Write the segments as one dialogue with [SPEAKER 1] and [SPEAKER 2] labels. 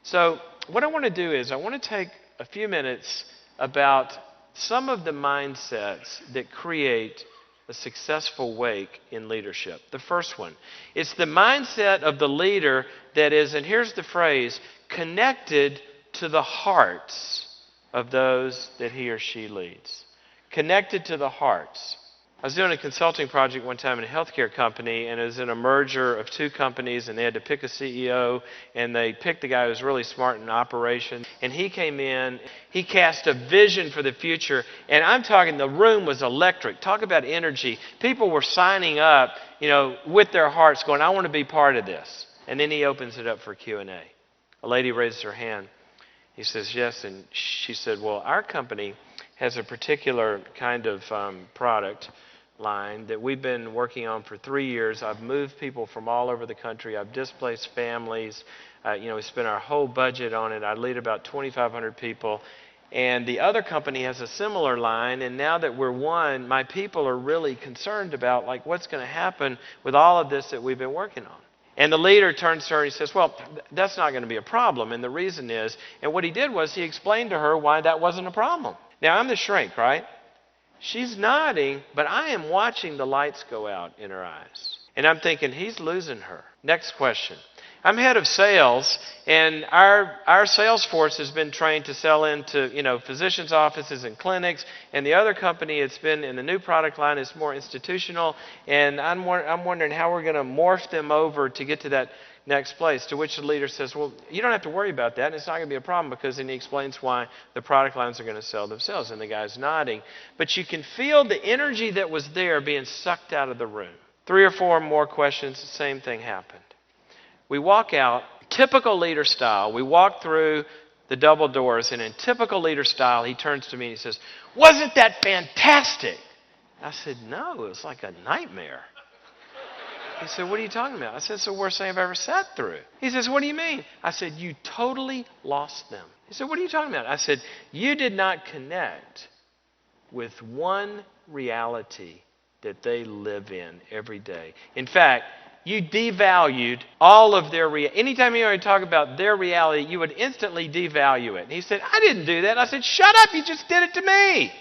[SPEAKER 1] So what I want to do is I want to take a few minutes about some of the mindsets that create a successful wake in leadership. The first one, it's the mindset of the leader that is, and here's the phrase, connected to the hearts of those that he or she leads. Connected to the hearts. I was doing a consulting project one time in a healthcare company, and it was in a merger of two companies, and they had to pick a CEO, and they picked the guy who was really smart in operations. And he came in, he cast a vision for the future, and I'm talking the room was electric. Talk about energy. People were signing up, with their hearts going, I want to be part of this. And then he opens it up for Q&A. A lady raised her hand. He says, yes, and she said, well, our company has a particular kind of product line that we've been working on for 3 years. I've moved people from all over the country. I've displaced families. We spent our whole budget on it. I lead about 2,500 people. And the other company has a similar line. And now that we're one, my people are really concerned about what's going to happen with all of this that we've been working on. And the leader turns to her and he says, well, that's not going to be a problem. And the reason is, and what he did was he explained to her why that wasn't a problem. Now, I'm the shrink, right? She's nodding, but I am watching the lights go out in her eyes. And I'm thinking, he's losing her. Next question. I'm head of sales, and our sales force has been trained to sell into, physicians' offices and clinics. And the other company, it's been in the new product line, is more institutional. And I'm wondering how we're going to morph them over to get to that next place, to which the leader says, well, you don't have to worry about that, and it's not going to be a problem, because then he explains why the product lines are going to sell themselves, and the guy's nodding. But you can feel the energy that was there being sucked out of the room. 3 or 4 more questions, the same thing happened. We walk out, typical leader style, we walk through the double doors, and in typical leader style, he turns to me and he says, wasn't that fantastic? I said, no, it was like a nightmare. He said, what are you talking about? I said, it's the worst thing I've ever sat through. He says, what do you mean? I said, you totally lost them. He said, what are you talking about? I said, you did not connect with one reality that they live in every day. In fact, you devalued all of their reality. Anytime you talk about their reality, you would instantly devalue it. And he said, I didn't do that. I said, shut up, you just did it to me.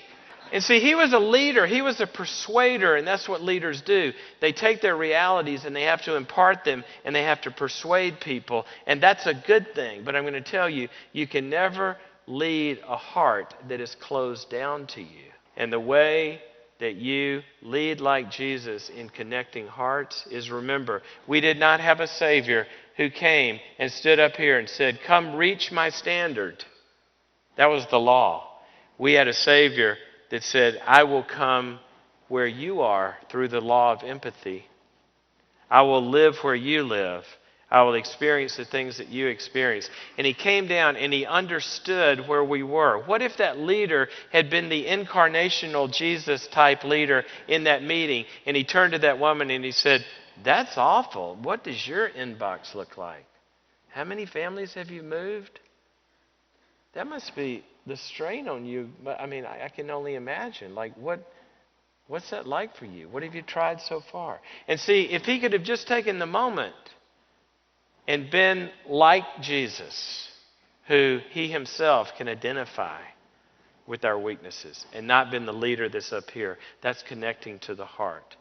[SPEAKER 1] And see, he was a leader. He was a persuader, and that's what leaders do. They take their realities and they have to impart them, and they have to persuade people, and that's a good thing. But I'm going to tell you, you can never lead a heart that is closed down to you. And the way that you lead like Jesus in connecting hearts is, remember, we did not have a Savior who came and stood up here and said, come reach my standard. That was the law. We had a Savior that said, I will come where you are through the law of empathy. I will live where you live. I will experience the things that you experience. And he came down and he understood where we were. What if that leader had been the incarnational Jesus type leader in that meeting, and he turned to that woman and he said, that's awful. What does your inbox look like? How many families have you moved? That must be the strain on you. But I can only imagine. What's that like for you? What have you tried so far? And see, if he could have just taken the moment and been like Jesus, who he himself can identify with our weaknesses, and not been the leader that's up here, that's connecting to the heart.